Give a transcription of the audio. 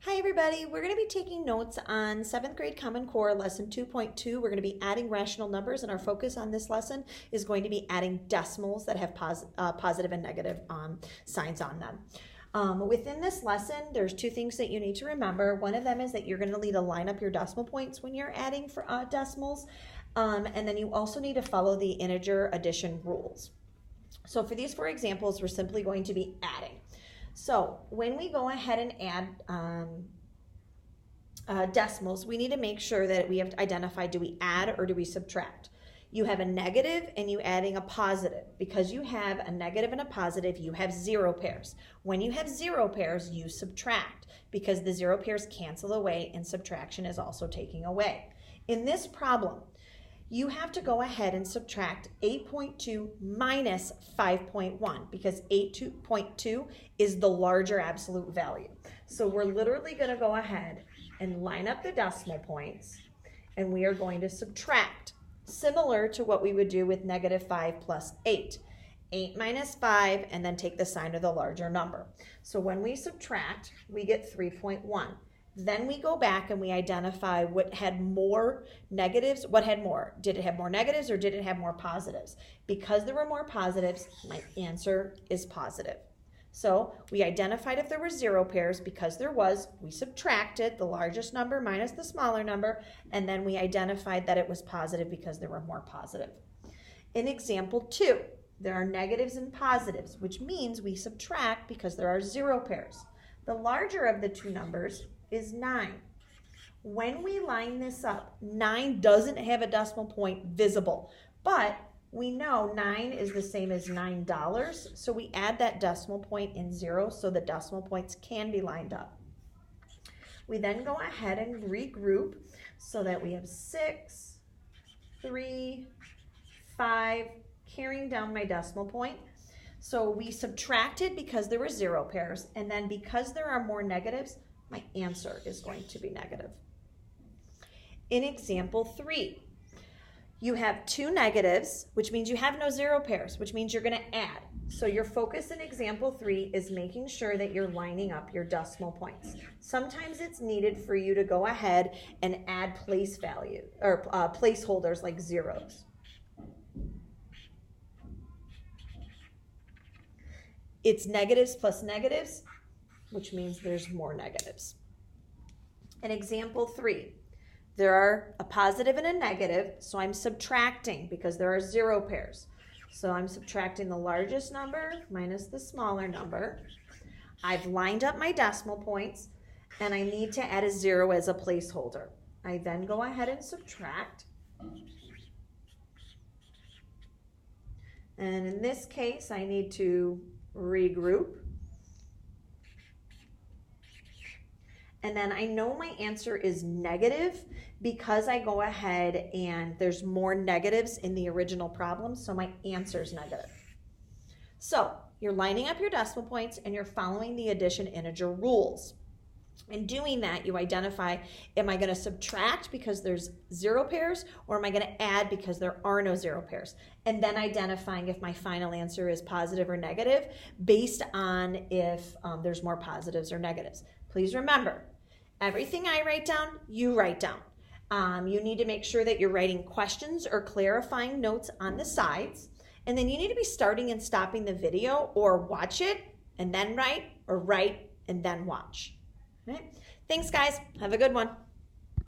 Hi everybody, we're going to be taking notes on 7th grade Common Core lesson 2.2. We're going to be adding rational numbers, and our focus on this lesson is going to be adding decimals that have positive and negative signs on them. Within this lesson, there's two things that you need to remember. One of them is that you're going to need to line up your decimal points when you're adding for decimals, and then you also need to follow the integer addition rules. So for these 4 examples, we're simply going to be adding. So when we go ahead and add decimals, we need to make sure that we have to identify, do we add or do we subtract? You have a negative and you adding a positive. Because you have a negative and a positive, you have 0 pairs. When you have 0 pairs, you subtract, because the 0 pairs cancel away and subtraction is also taking away. In this problem, you have to go ahead and subtract 8.2 minus 5.1, because 8.2 is the larger absolute value. So we're literally going to go ahead and line up the decimal points, and we are going to subtract, similar to what we would do with negative 5 plus 8. 8 minus 5, and then take the sign of the larger number. So when we subtract, we get 3.1. Then we go back and we identify what had more negatives. What had more? Did it have more negatives or did it have more positives? Because there were more positives, my answer is positive. So we identified if there were 0 pairs. Because there was, we subtracted the largest number minus the smaller number, and then we identified that it was positive because there were more positive. In example 2, there are negatives and positives, which means we subtract because there are 0 pairs. The larger of the 2 numbers is 9. When we line this up, 9 doesn't have a decimal point visible, but we know 9 is the same as $9, so we add that decimal point in 0 so the decimal points can be lined up. We then go ahead and regroup so that we have 6, 3, 5, carrying down my decimal point. So we subtracted because there were 0 pairs, and then because there are more negatives, my answer is going to be negative. In example 3, you have 2 negatives, which means you have no 0 pairs, which means you're going to add. So your focus in example 3 is making sure that you're lining up your decimal points. Sometimes it's needed for you to go ahead and add place value or placeholders like zeros. It's negatives plus negatives, which means there's more negatives. In example 3, there are a positive and a negative, so I'm subtracting because there are 0 pairs. So I'm subtracting the largest number minus the smaller number. I've lined up my decimal points, and I need to add a 0 as a placeholder. I then go ahead and subtract. And in this case, I need to regroup. And then I know my answer is negative because I go ahead and there's more negatives in the original problem, so my answer is negative. So you're lining up your decimal points and you're following the addition integer rules. In doing that, you identify, am I going to subtract because there's 0 pairs, or am I going to add because there are no 0 pairs? And then identifying if my final answer is positive or negative based on if there's more positives or negatives. Please remember, everything I write down, you write down. You need to make sure that you're writing questions or clarifying notes on the sides. And then you need to be starting and stopping the video, or watch it and then write, or write and then watch. All right. Thanks, guys. Have a good one.